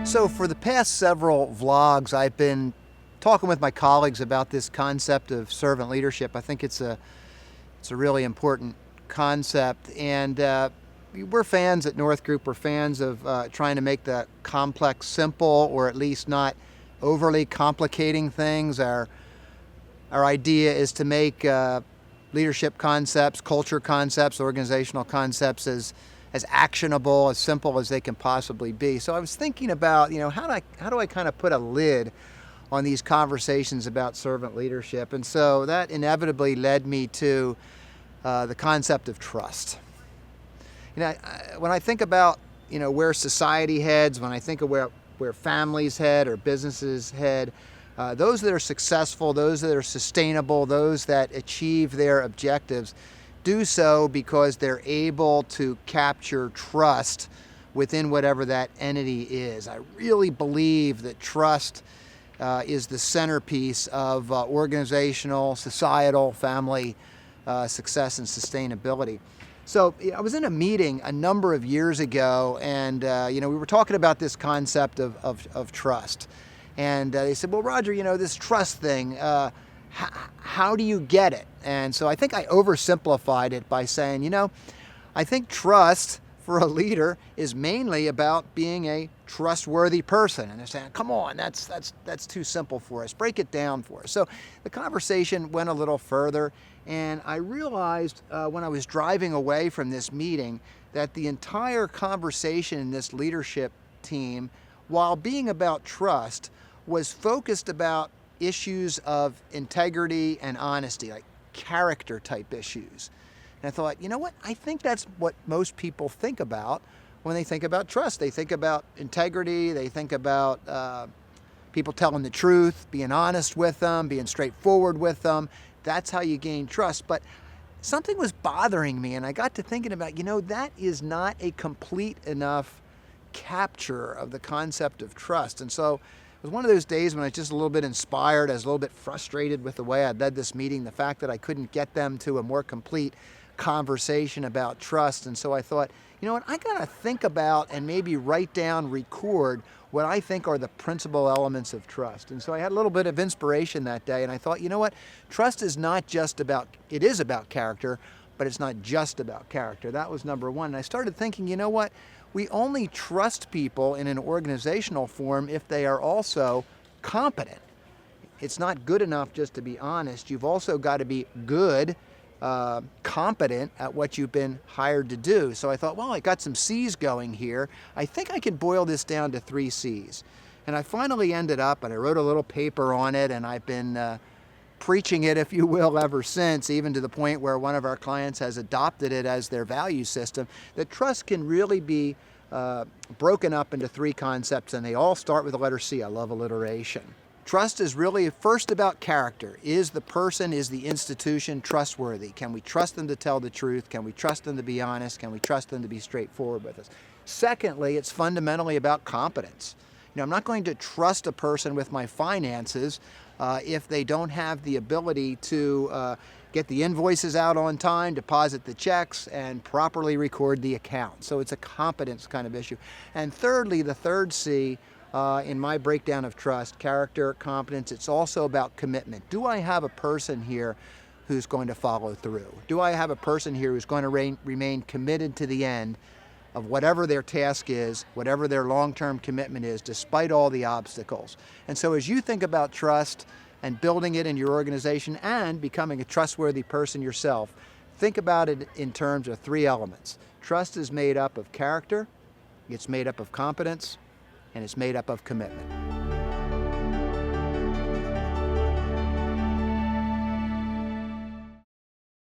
So for the past several vlogs, I've been talking with my colleagues about this concept of servant leadership. I think it's a really important concept, and we're fans at North Group. We're fans of trying to make the complex simple, or at least not overly complicating things. Our idea is to make leadership concepts, culture concepts, organizational concepts as actionable, as simple as they can possibly be. So I was thinking about, how do I kind of put a lid on these conversations about servant leadership? And so that inevitably led me to the concept of trust. When I think about, where society heads, when I think of where families head or businesses head, those that are successful, those that are sustainable, those that achieve their objectives, do so because they're able to capture trust within whatever that entity is. I really believe that trust is the centerpiece of organizational, societal, family success and sustainability. So I was in a meeting a number of years ago, and we were talking about this concept of trust. And they said, well, Roger, this trust thing, how do you get it? And so I think I oversimplified it by saying, I think trust for a leader is mainly about being a trustworthy person. And they're saying, come on, that's too simple for us. Break it down for us. So the conversation went a little further, and I realized when I was driving away from this meeting that the entire conversation in this leadership team, while being about trust, was focused about issues of integrity and honesty, like character type issues. And I thought, what? I think that's what most people think about when they think about trust. They think about integrity, they think about people telling the truth, being honest with them, being straightforward with them. That's how you gain trust. But something was bothering me, and I got to thinking about, that is not a complete enough capture of the concept of trust. And so it was one of those days when I was just a little bit inspired. I was a little bit frustrated with the way I led this meeting, the fact that I couldn't get them to a more complete conversation about trust. And so I thought, I got to think about and maybe write down, record what I think are the principal elements of trust. And so I had a little bit of inspiration that day, and I thought, trust is not just about, it is about character, but it's not just about character. That was number one. And I started thinking, we only trust people in an organizational form if they are also competent. It's not good enough just to be honest. You've also got to be good, competent at what you've been hired to do. So I thought, well, I got some C's going here. I think I can boil this down to 3 C's. And I finally ended up, and I wrote a little paper on it, and I've been preaching it, if you will, ever since, even to the point where one of our clients has adopted it as their value system, that trust can really be broken up into 3 concepts, and they all start with the letter C. I love alliteration. Trust is really first about character. Is the person, is the institution trustworthy? Can we trust them to tell the truth? Can we trust them to be honest? Can we trust them to be straightforward with us? Secondly, it's fundamentally about competence. I'm not going to trust a person with my finances if they don't have the ability to get the invoices out on time, deposit the checks, and properly record the account. So it's a competence kind of issue. And thirdly, the third C in my breakdown of trust, character, competence, it's also about commitment. Do I have a person here who's going to follow through? Do I have a person here who's going to remain committed to the end of whatever their task is, whatever their long-term commitment is, despite all the obstacles? And so as you think about trust and building it in your organization and becoming a trustworthy person yourself, think about it in terms of 3 elements. Trust is made up of character, it's made up of competence, and it's made up of commitment.